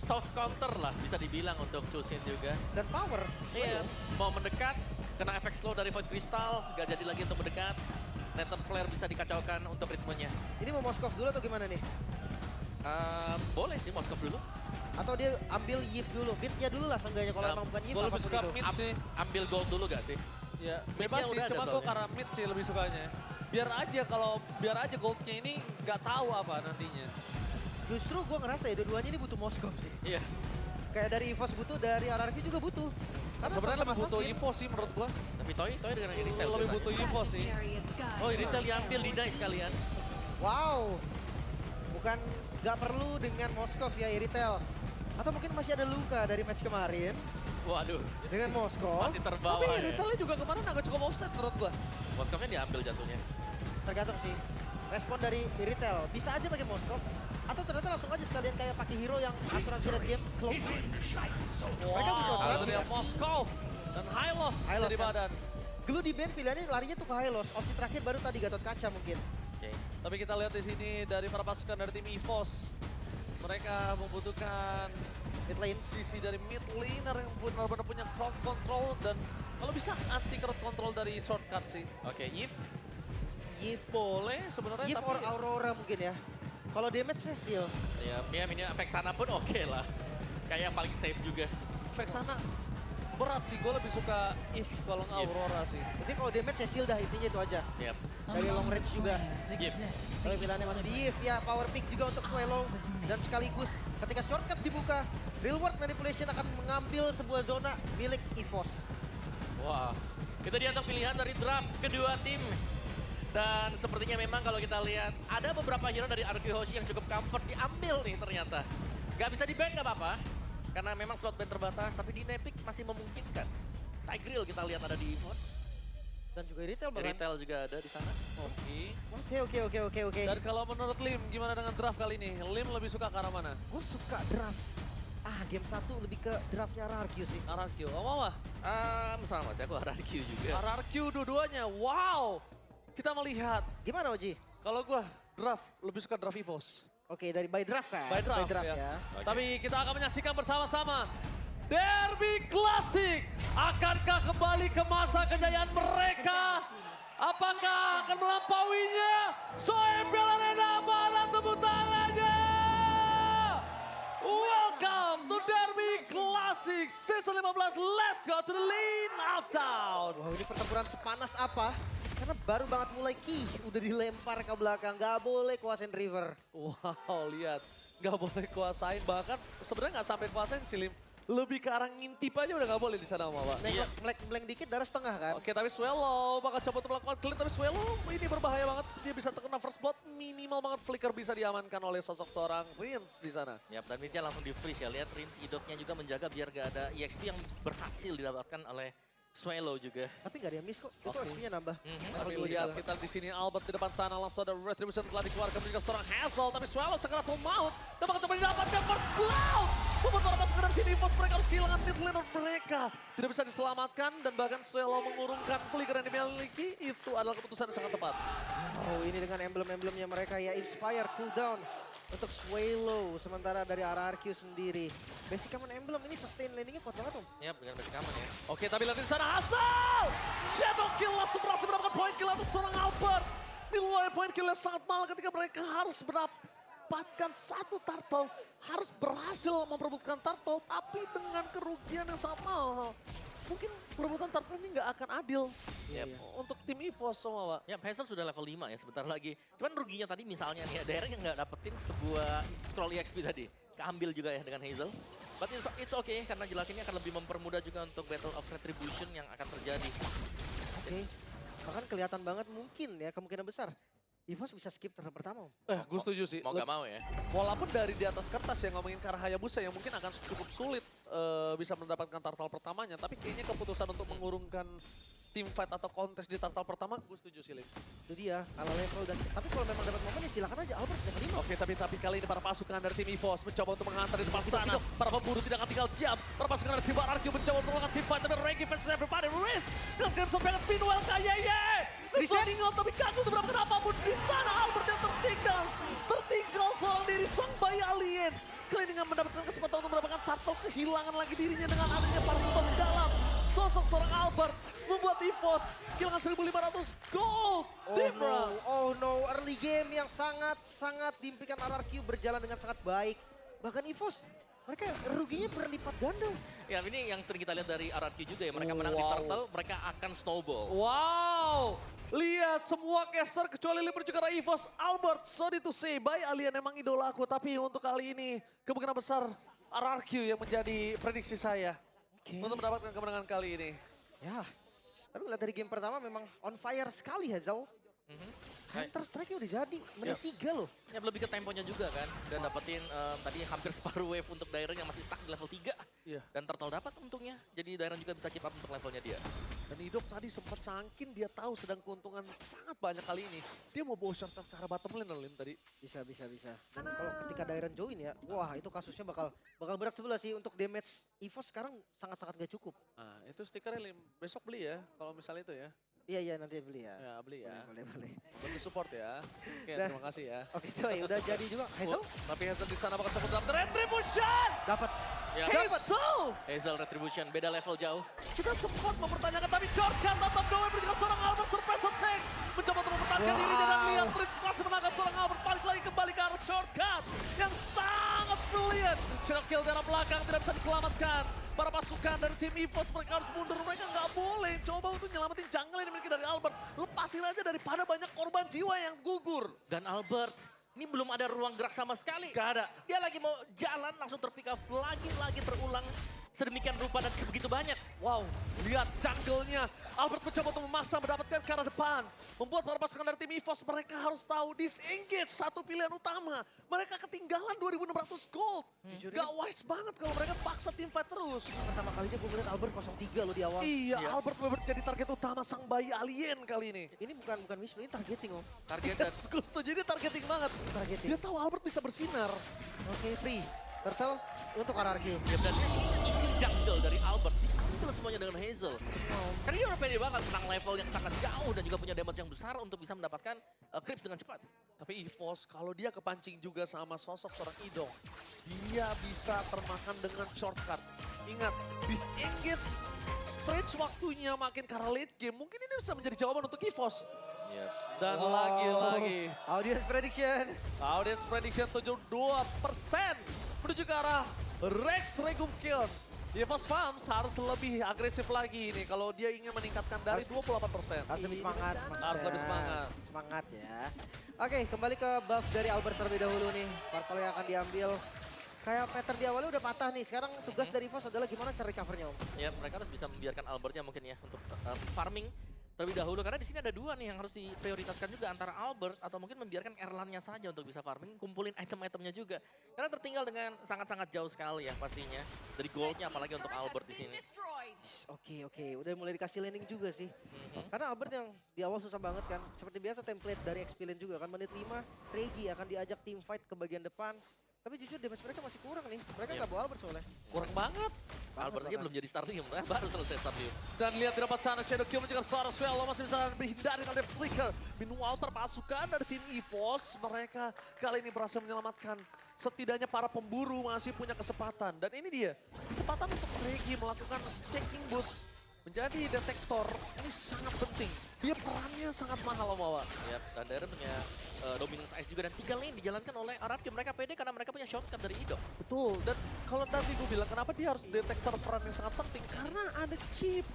soft counter lah bisa dibilang untuk Chosin juga. Dan power. Iya, mau mendekat, kena efek slow dari Void Crystal, gak jadi lagi untuk mendekat. Lantern Flare bisa dikacaukan untuk ritmenya. Ini mau Moskov dulu atau gimana nih? Boleh sih Moskov dulu. Atau dia ambil Yif dulu, mid-nya dulu lah seenggaknya kalau emang bukan Yif Gue lebih apapun suka itu. mid sih. Ambil gold dulu gak sih? Ya, Mid-nya bebas sih, udah ada cuma gue soalnya. karena mid sih lebih sukanya. Biar aja goldnya ini nggak tahu apa nantinya. Justru gue ngerasa ya dua-duanya ini butuh Moskov sih. Iya. Kayak dari EVOS butuh, dari RRQ juga butuh. Karena Sebenarnya sama-sama lebih butuh assassin. Evo sih menurut gue. Tapi Toy dengan Iritel Lebih biasanya. butuh Evo sih. Oh, Iritel diambil, deny sekalian. Wow. Bukan nggak perlu dengan Moskov ya Iritel. Atau mungkin masih ada luka dari match kemarin Waduh, dengan Moskov. masih terbawa Tapi ya. Retailnya juga kemarin agak cukup offset menurut gue. Moskovnya diambil jatuhnya. Tergantung sih. Respon dari Iritel. Bisa aja pakai Moskov. Atau ternyata langsung aja sekalian kayak pakai hero yang asuransi red game. Close. Mereka punya Wow, asuransi dia ya. Moskov dan Hylos Hylos dari kan. badan. Glue di band pilihannya larinya tuh ke Hylos. Opsi terakhir baru tadi Gatot Kaca mungkin. Oke. Tapi kita lihat di sini dari para pasukan dari tim EVOS. Mereka membutuhkan Mid lane. sisi dari mid laner yang benar-benar punya crowd control dan kalau bisa anti crowd control dari shortcut sih. Oke, Yif. Yif. Boleh sebenarnya Yif tapi or Aurora mungkin ya. Kalau damage Cecil. Ya ini efek sana pun oke lah. Kayak yang paling safe juga. efek sana berat sih. Gue lebih suka if kalau nggak If. Aurora sih. Berarti kalau damage Cecil dah intinya itu aja. Yap. Dari long range juga. Yif. Tapi pilihannya masih di Yif ya. Power pick juga untuk Swallow. Dan sekaligus ketika shortcut dibuka. Real world manipulation akan mengambil sebuah zona milik EVOS. Wah, itu dia untuk pilihan dari draft kedua tim. Dan sepertinya memang kalau kita lihat, ada beberapa hero dari RQ Hoshi yang cukup comfort diambil nih ternyata. Gak bisa di-ban gak apa-apa, karena memang slot ban terbatas, tapi di Nepic masih memungkinkan. Tigreal kita lihat ada di EVOS, Dan juga Retail bahkan. Retail juga ada di sana. Oke. Dan kalau menurut Lim, gimana dengan draft kali ini? Lim lebih suka ke arah mana? Gue suka draft. Game 1 lebih ke draftnya RRQ sih. RRQ. Oh mau ah? Sama sih, aku RRQ juga. RRQ dua-duanya. Wow. Kita melihat. Gimana Oji? Kalau gue draft, lebih suka draft EVOS. Oke, dari by draft kan? By draft, ya. ya. Oke. Tapi kita akan menyaksikan bersama-sama. Derby Classic. Akankah kembali ke masa kejayaan mereka? Apakah akan melampauinya? Soebel Arena, mana tepuk tangannya? Welcome to Derby Classic Season 15. Let's go to the lead of town. Wow, ini pertempuran sepanas apa? Karena baru banget mulai udah dilempar ke belakang. Gak boleh kuasain River. Wow, lihat. Nggak boleh kuasain. Bahkan sebenarnya nggak sampai kuasain sih, Lim. Lebih ke arah ngintip aja udah nggak boleh di sana, Mama. Iya. Blank dikit darah setengah kan? Oke, tapi Swallow bakal coba untuk melakukan clean. Tapi Swallow ini berbahaya banget. Dia bisa terkena first blood. Minimal banget flicker bisa diamankan oleh sosok seorang Prince di sana. Yap, dan midnya langsung di-freeze ya. Lihat Rince idotnya juga menjaga biar gak ada EXP yang berhasil didapatkan oleh Swallow juga. Tapi gak ada yang miss kok. Itu Oke. XP-nya nambah. Tapi lihat kita di sini Albert di depan sana langsung ada Retribution telah dikeluarkan menjadi seorang Hazel. Tapi Swallow segera maut. Dan bakal coba didapatkan first blood. Sementara pasukan dari sini EVOS mereka harus kehilangan mid laner mereka. Tidak bisa diselamatkan dan bahkan Swallow mengurungkan flicker yang dimiliki. Itu adalah keputusan yang sangat tepat. Oh, ini dengan emblem-emblemnya mereka ya. Inspire, cooldown untuk Swallow. Sementara dari RRQ sendiri. Basic common emblem ini sustain landingnya kuat banget om. Yap, dengan basic aman ya. Oke, tapi lihat di sana Hazel! Shadow kill langsung berhasil mendapatkan point kill atas seorang Albert. Nilai point killnya sangat mahal ketika mereka harus mendapatkan satu turtle. Harus berhasil memperebutkan turtle, tapi dengan kerugian yang sangat mahal. Mungkin perebutan turtle ini nggak akan adil untuk tim EVOS semua, Pak. Ya, Hazel sudah level 5 ya sebentar lagi. Cuman ruginya tadi misalnya nih, ada yang nggak dapetin sebuah scroll EXP tadi. Keambil juga ya dengan Hazel. But it's okay, karena jelas ini akan lebih mempermudah juga untuk Battle of Retribution yang akan terjadi. Oke. Bahkan kelihatan banget mungkin ya kemungkinan besar. EVOS bisa skip turtle pertama om. Gue setuju sih. Mau gak mau ya. Walaupun dari di atas kertas yang ngomongin ke arah Hayabusa yang mungkin akan cukup sulit bisa mendapatkan turtle pertamanya. Tapi kayaknya keputusan untuk mengurungkan team fight atau kontes di turtle pertama, gue setuju sih, Lim. Itu dia, kalah level dan tapi kalau memang dapat momen ya silakan aja Albert level 5. Oke, tapi kali ini para pasukan dari tim EVOS mencoba untuk menghantar di depan sana. Para pemburu tidak akan tinggal diam. Para pasukan dari tim RRQ mencoba untuk melakukan team fight. Tapi Reggie fans everybody risk. Dan Crimson pengen Pinwell kayak tinggal tapi kagum seberapa apapun di sana Albert yang tertinggal. Tertinggal seorang diri sang by Alien. Kali ini mendapatkan kesempatan untuk mendapatkan turtle, kehilangan lagi dirinya dengan adanya Parkinson di dalam. Sosok seorang Albert membuat EVOS kehilangan 1.500 gold. Oh no, early game yang sangat diimpikan RRQ berjalan dengan sangat baik. Bahkan EVOS, mereka ruginya berlipat ganda. Ya ini yang sering kita lihat dari RRQ juga ya, mereka menang di turtle, mereka akan snowball. Wow, lihat semua caster kecuali Liber juga EVOS. Albert, sorry to say, by Alien emang idola aku. Tapi untuk kali ini kemungkinan besar RRQ yang menjadi prediksi saya untuk mendapatkan kemenangan kali ini. Ya, tapi lihat dari game pertama memang on fire sekali Hazel. Counter Strike udah jadi, menit 3 loh. Ya lebih ke temponya juga kan, dan dapetin tadi hampir separuh wave untuk Dairon yang masih stuck di level 3. Iya. Dan Turtle dapat untungnya, jadi Dairon juga bisa keep up untuk levelnya dia. Dan Idok tadi sempat sangkin, dia tahu sedang keuntungan sangat banyak kali ini. Dia mau bawa short ke arah bottom lane Lin tadi. Bisa. Dan kalau ketika Dairon join ya, wah itu kasusnya bakal berat sebelah sih untuk damage EVOS sekarang sangat-sangat gak cukup. Nah itu stikernya Lim, besok beli ya kalau misalnya itu ya. Iya nanti beli ya. Ya beli ya. Boleh. Bantu support ya. Oke Dah. terima kasih ya. Oke coy, udah jadi juga. Hazel Tapi Hazel di sana bakal sebut dalam Retribution! dapat. Ya, Hazel! Hazel Retribution, beda level jauh. Kita sempat mempertanyakan tapi shortcut tetap doa berjalan seorang Albert surprise attack. Mencoba untuk mempertahankan dirinya dan lihat Prince masih menangkap seorang Albert. Balik lagi kembali ke arah shortcut yang sangat brilliant. Shadow kill dari belakang tidak bisa diselamatkan. Para pasukan dari tim EVOS mereka harus mundur, mereka nggak boleh coba untuk nyelamatin jungle yang dimiliki dari Albert. Lepasin aja daripada banyak korban jiwa yang gugur. Dan Albert, ini belum ada ruang gerak sama sekali. Gak ada. Dia lagi mau jalan, langsung terpick up lagi terulang. Sedemikian rupa dan sebegitu banyak. Wow, lihat jungle-nya. Albert mencoba untuk memaksa mendapatkan ke arah depan. Membuat para pasukan dari tim EVOS mereka harus tahu disengage satu pilihan utama. Mereka ketinggalan 2.600 gold. Gak wise banget kalau mereka paksa tim fight terus. Pertama kalinya gue melihat Albert 0-3 loh di awal. Iya, Albert benar jadi target utama sang bayi alien kali ini. Ini bukan misplay, ini targeting om. Target dan Gue setuju, ini targeting banget. Targeting. Dia tahu Albert bisa bersinar. Oke, free. Turtle untuk RRQ. ya, dan isi jungle dari Albert diambil semuanya dengan Hazel. Karena dia udah pede banget menang level yang sangat jauh dan juga punya damage yang besar untuk bisa mendapatkan creeps dengan cepat. Tapi EVOS kalau dia kepancing juga sama sosok seorang idol, dia bisa termakan dengan shortcut. Ingat, disengage, stretch waktunya makin ke arah late game. Mungkin ini bisa menjadi jawaban untuk EVOS. Dan lagi-lagi, Audience prediction. audience prediction 72% menuju ke arah Rex Regum Kill. EVOS Farms harus lebih agresif lagi nih kalau dia ingin meningkatkan dari 28%. Harus lebih semangat. Harus lebih semangat. Semangat ya. Oke, kembali ke buff dari Albert terlebih dahulu nih. Purple yang akan diambil. Kayak pattern di awalnya udah patah nih. Sekarang tugas dari EVOS adalah gimana cara recovernya om. Ya, mereka harus bisa membiarkan Albertnya mungkin ya untuk farming terlebih dahulu. Karena di sini ada dua nih yang harus diprioritaskan juga antara Albert atau mungkin membiarkan Erlannya saja untuk bisa farming, kumpulin item-itemnya juga. Karena tertinggal dengan sangat-sangat jauh sekali ya pastinya. Dari goldnya apalagi untuk Albert di sini. Oke. Udah mulai dikasih landing juga sih. Karena Albert yang di awal susah banget kan. Seperti biasa template dari Xpillion juga kan. Menit 5, Regi akan diajak team fight ke bagian depan. Tapi jujur damage mereka masih kurang nih. Mereka nggak bawa Albert soalnya. Kurang banget. Albert aja belum jadi starting, baru selesai starting. Dan lihat di depan sana Shadow Kill juga secara Swallow masih bisa menghindari dari Flicker. Meanwhile pasukan dari tim EVOS mereka kali ini berhasil menyelamatkan. Setidaknya para pemburu masih punya kesempatan. Dan ini dia, kesempatan untuk Regi melakukan checking boost. Menjadi detektor ini sangat penting. Dia perannya sangat mahal Omawa. Ya, dan Dairon punya dominance ice juga dan 3 lane dijalankan oleh Arab. Mereka pede karena mereka punya shortcut dari Ido. Betul, dan kalau tadi gue bilang kenapa dia harus detektor peran yang sangat penting. Karena ada chip.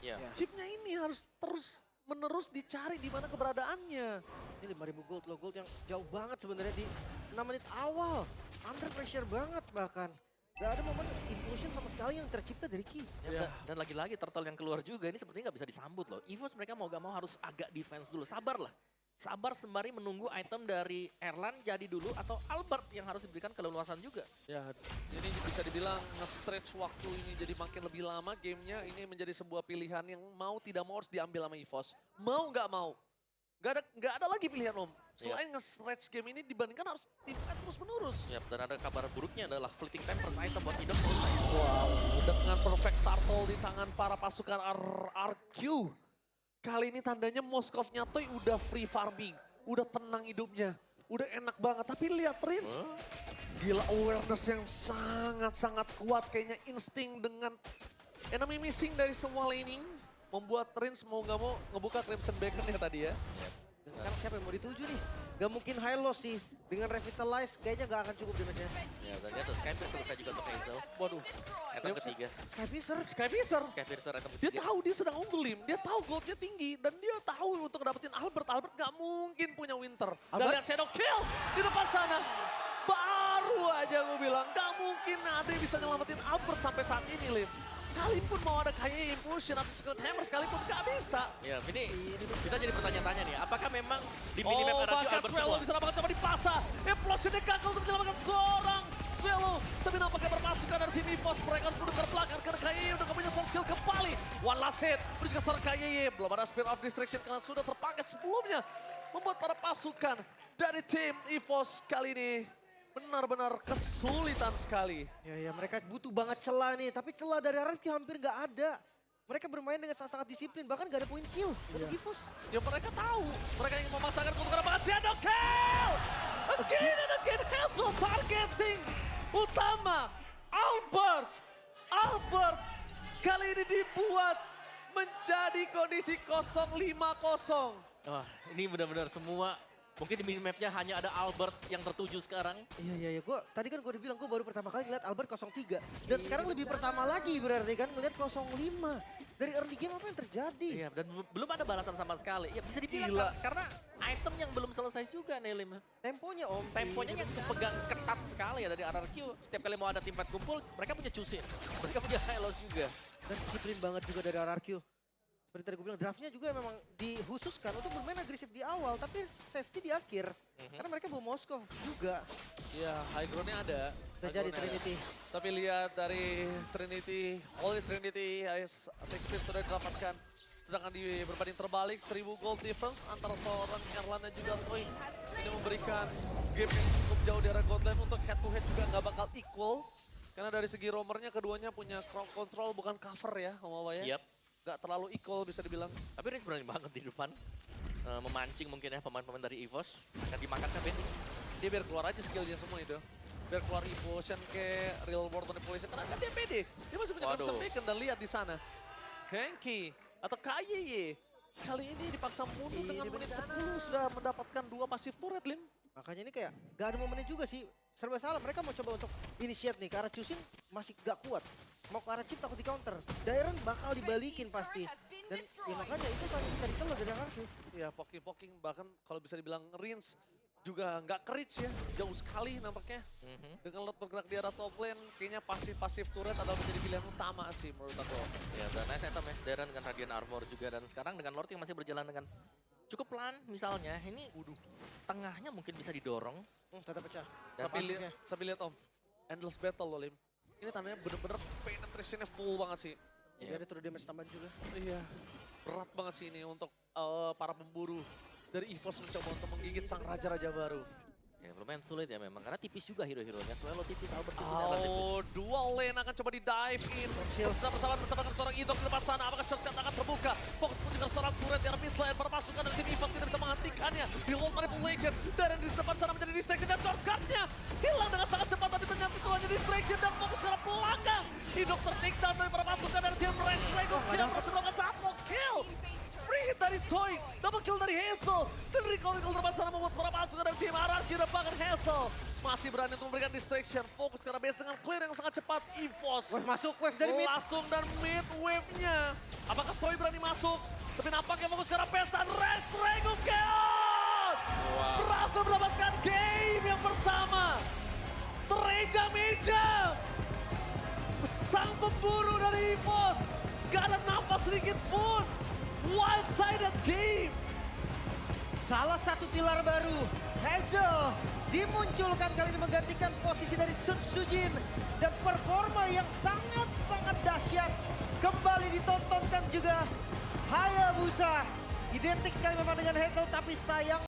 Ya. Chipnya ini harus terus menerus dicari di mana keberadaannya. Ini 5.000 gold loh, gold yang jauh banget sebenarnya di 6 menit awal. Under pressure banget bahkan. Gak ada momen implosion sama sekali yang tercipta dari Ki. Ya, dan lagi-lagi turtle yang keluar juga ini sepertinya nggak bisa disambut loh. EVOS mereka mau gak mau harus agak defense dulu. Sabar lah. Sabar sembari menunggu item dari Erlan jadi dulu atau Albert yang harus diberikan keleluasan juga. Ya, ini bisa dibilang nge-stretch waktu ini jadi makin lebih lama gamenya. Ini menjadi sebuah pilihan yang mau tidak mau harus diambil sama EVOS. Mau nggak mau. Nggak ada lagi pilihan om. Selain nge-stretch game ini dibandingkan harus tim fight terus menerus. Ya, dan ada kabar buruknya adalah fleeting tempers item buat Ido selesai. Wow, dengan perfect turtle di tangan para pasukan RRQ. Kali ini tandanya Moskov Nyatoy udah free farming, udah tenang hidupnya. udah enak banget. Tapi lihat Rins, gila awareness yang sangat-sangat kuat. Kayaknya insting dengan enemy missing dari semua laning. Membuat Rins mau gak mau ngebuka Crimson Beacon ya tadi ya. Dan sekarang siapa yang mau dituju nih? Gak mungkin high loss sih. Dengan Revitalize kayaknya gak akan cukup damage-nya. Ya, dan lihat tuh Skype selesai juga untuk Hazel. Waduh, Item ketiga. Skypiercer. Skypiercer. Skypiercer item Dia ketiga. tahu dia sedang unggul, Lim. Dia tahu goldnya tinggi. Dan dia tahu untuk dapetin Albert. Albert gak mungkin punya Winter. Dan Albert? lihat Shadow Kill di depan sana. Baru aja gue bilang, gak mungkin ada yang bisa nyelamatin Albert sampai saat ini, Lim. Sekalipun mau ada kayak Impulsion atau Secret Hammer sekalipun gak bisa. Ya, ini kita jadi pertanyaan-tanya nih. Apakah memang di minimap RRQ bahkan Albert Swallow semua? diselamatkan coba dipasang. Implosionnya gagal untuk menyelamatkan seorang Swallow. Tapi nampaknya berpasukan dari tim EVOS. Mereka udah ke belakang karena KYY udah gak punya soft skill kembali. One last hit. Menuju ke seorang KYY. Belum ada Spear of Distraction karena sudah terpakai sebelumnya. Membuat para pasukan dari tim EVOS kali ini benar-benar kesulitan sekali. Ya mereka butuh banget celah nih. Tapi celah dari RRQ hampir gak ada. Mereka bermain dengan sangat disiplin. Bahkan gak ada point kill untuk EVOS. Ya mereka tahu. Mereka ingin memasangkan keuntungan banget. Shadow Kill! Again and again Hazel targeting utama. Albert kali ini dibuat menjadi kondisi 0-5-0. Wah, ini benar-benar semua. Mungkin di minimapnya hanya ada Albert yang tertuju sekarang. Iya. Tadi kan gue udah bilang gue baru pertama kali ngeliat Albert 03. Dan sekarang lebih pertama lagi berarti kan ngeliat 05. Dari early game apa yang terjadi? Iya, dan belum ada balasan sama sekali. Ya bisa dibilang Gila. karena item yang belum selesai juga nih, Lim. Temponya om. Temponya yang pegang ketat sekali ya dari RRQ. Setiap kali mau ada tim fight kumpul, mereka punya Chusin. Mereka punya Hylos juga. Dan disiplin banget juga dari RRQ. Seperti tadi gue bilang, draftnya juga memang dihususkan untuk bermain agresif di awal, tapi safety di akhir. Karena mereka bawa Moskov juga. Ya, high ground-nya ada. Udah jadi Trinity. Tapi lihat dari Trinity, Holy Trinity, Ice Attack Speed sudah didapatkan. Sedangkan di berbanding terbalik, 1000 gold difference antara seorang Erlan dan juga Toy. Ini memberikan game yang cukup jauh di arah Godland untuk head to head juga nggak bakal equal. Karena dari segi roamernya keduanya punya crowd control bukan cover ya, Om Awa ya. Yap. Nggak terlalu equal bisa dibilang. Tapi Rins berani banget di depan. Memancing mungkin ya pemain-pemain dari EVOS. Akan dimakan kan Benny. Dia biar keluar aja skillnya semua itu. Biar keluar Evolution ke Real World Manipulation. Karena kan dia pede. Dia masih punya Crimson Beacon dan lihat di sana. Henki atau KYY. Kali ini dipaksa mundur dengan menit 10 sudah mendapatkan 2 pasif turret, Lim. Makanya ini kayak gak ada momennya juga sih. Serba salah, mereka mau coba untuk initiate nih. Ke arah Chusin masih gak kuat. Mau ke arah Chip takut di counter. Dairon bakal dibalikin pasti. Dan ya makanya itu kan cari celah dari RRQ. Ya poking-poking bahkan kalau bisa dibilang Rins juga nggak ke-reach ya. Jauh sekali nampaknya. Dengan Lord bergerak di arah top lane, kayaknya pasif turret adalah menjadi pilihan utama sih menurut aku. Ya, dan nice item ya. Darren dengan Radiant Armor juga. Dan sekarang dengan Lord yang masih berjalan dengan cukup pelan misalnya. Ini tengahnya mungkin bisa didorong. Tetap pecah. Dan Tapi lihat Om, Endless Battle loh Lim. Ini tandanya bener-bener penetrationnya full banget sih. Iya, ada true damage tambahan juga. Iya, berat banget sih ini untuk para pemburu dari EVOS mencoba untuk menggigit sang raja-raja baru. Ya lumayan sulit ya memang. Karena tipis juga hero-heronya. Swallow tipis, Albert tipis, Erlan tipis. Oh, dual lane akan coba di-dive in. Bersama bersama seorang Idok di depan sana. Apakah shortcut akan terbuka? Fokus pun juga seorang turret di arah mid lane. Para pasukan dari tim EVOS tidak bisa menghentikannya. Di World Manipulation. Dan di depan sana menjadi distraction. Dan shortcutnya hilang dengan sangat cepat. Tapi dengan tujuannya distraction dan fokus ke arah pelanggang. Idok ter-takedown dari para pasukan dari tim Red Dragon. Dia berhasil melakukan double kill. Free hit dari Toy, double kill dari Hazel. Dan recall depan sana membuat para pasukan dari tim RRQ dan bahkan Hazel masih berani untuk memberikan distraction. Fokus ke arah base dengan clear yang sangat cepat. EVOS Wave masuk, wave dari mid. langsung dan mid wave-nya. Apakah Toy berani masuk? Tapi nampaknya fokus ke arah base dan Red Dragon Chaos berhasil mendapatkan game yang pertama. Tereja-meja. Sang pemburu dari EVOS. Gak ada nafas sedikit pun. One-sided game. Salah satu pilar baru, Hazel dimunculkan kali ini menggantikan posisi dari Sun Sujin. Dan performa yang sangat-sangat dahsyat kembali ditontonkan juga Hayabusa. Identik sekali memang dengan Hazel, tapi sayang